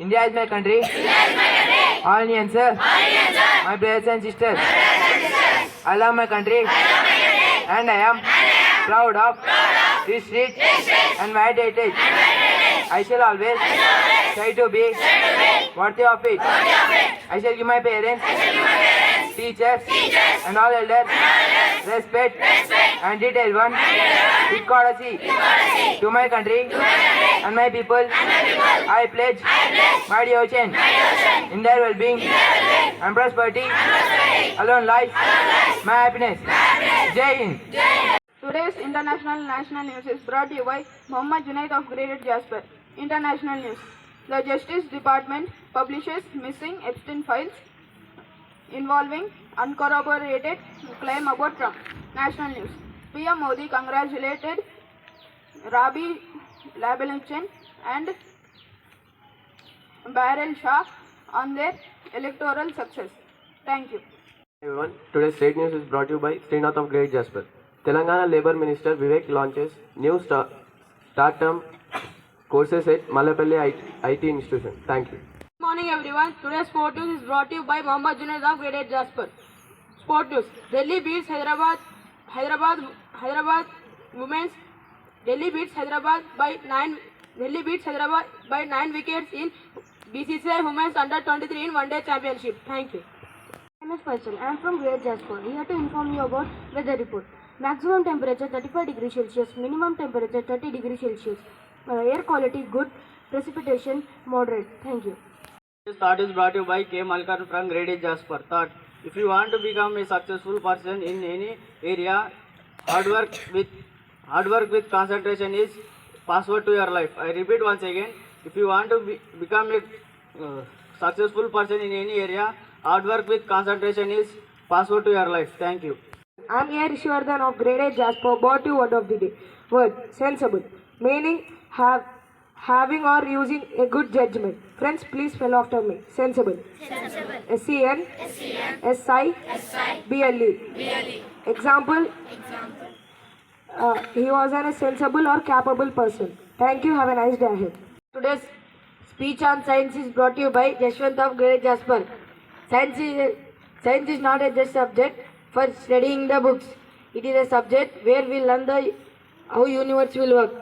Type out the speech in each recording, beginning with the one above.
India is my country. All Indians, my brothers and sisters. I love my country. And I am proud of this rich and wide heritage. I shall always try to be worthy of it. I shall give my parents, teachers, and all elders respect and detailed one with courtesy to my country and my people. I pledge my devotion in their well-being and prosperity. Alone lies my happiness. Jai Hind. Today's international national news is brought to you by Mohammad Junaid of Grade-VIII Jasper. International news. The Justice Department publishes missing Epstein files involving uncorroborated claim about Trump. National news. PM Modi congratulated Rabi Labelichin and Barrel Shah on their electoral success. Thank you. Everyone, today's state news is brought to you by Srinath of Grade Jasper. Telangana Labour Minister Vivek launches new start-term courses at Malapalli IT Institution. Thank you. Good morning everyone. Today's sport news is brought to you by Mohammad Junaid of Grade-VIII Jasper. Sport news. Delhi beats Hyderabad women's. Delhi beats Hyderabad by 9 wickets in BCCI Women's Under-23 in One-Day Championship. Thank you. My name is Faisal. I am from Grade Jasper. Here to inform you about weather report. Maximum temperature 35 degrees Celsius. Minimum temperature 30 degrees Celsius. Air quality good. Precipitation moderate. Thank you. This thought is brought to you by K. Malkar from Grade-VIII Jasper. Thought: if you want to become a successful person in any area, hard work with concentration is password to your life. I repeat once again: if you want to become a successful person in any area, hard work with concentration is password to your life. Thank you. I am A. Rishwardhan of Grade-VIII Jasper. Brought you word of the day. Word: sensible. Meaning having or using a good judgment. Friends, please spell after me. Sensible. S-E-N-S-I-B-L-E. Example. He was a sensible or capable person. Thank you. Have a nice day ahead. Today's speech on science is brought to you by Yashwant of Grade Jasper. Science is not a just subject for studying the books. It is a subject where we learn how universe will work.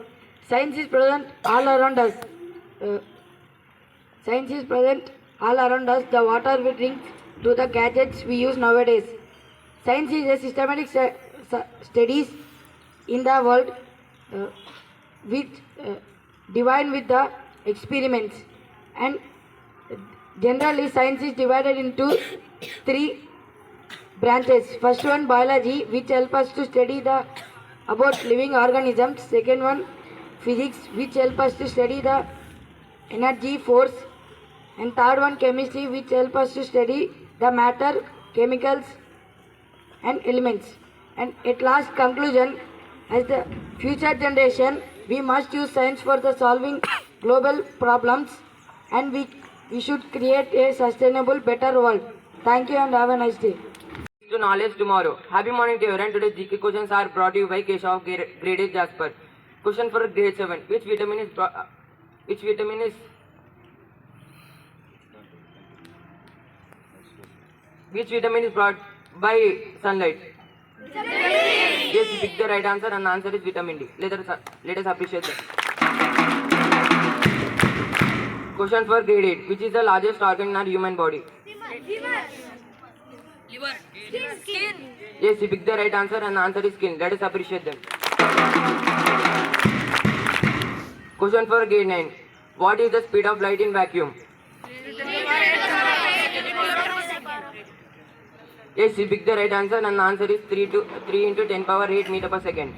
Science is present all around us. The water we drink, to the gadgets we use nowadays. Science is a systematic studies in the world which divine with the experiments, and generally science is divided into 3 branches. First one, biology, which help us to study about living organisms. Second one, physics, which help us to study the energy, force. And third one, chemistry, which help us to study the matter, chemicals and elements. And at last conclusion, as the future generation, we must use science for the solving global problems, and we should create a sustainable, better world. Thank you and have a nice day. To knowledge tomorrow. Happy morning to everyone. Today's GK questions are brought to you by Keshav of Grade-VIII Jasper. Question for grade 7. Which vitamin is brought by sunlight? Yes, pick the right answer, and the answer is vitamin D. Let us appreciate that. Question for grade 8. Which is the largest organ in our human body? Liver. Skin. Yes, you pick the right answer, and the answer is skin. Let us appreciate them. Question for grade 9. What is the speed of light in vacuum? Yes, you pick the right answer, and the answer is 3 into 10 power 8 meter per second.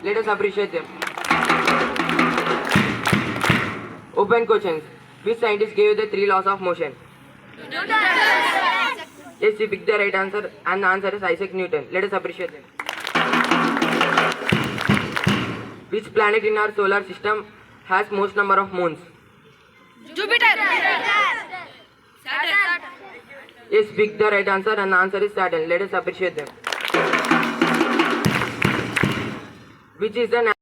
Let us appreciate them. Open questions. Which scientist gave the 3 laws of motion? Yes, you pick the right answer, and the answer is Isaac Newton. Let us appreciate them. Which planet in our solar system has most number of moons? Jupiter. Saturn. Yes, pick the right answer, and the answer is Saturn. Let us appreciate them. Which is the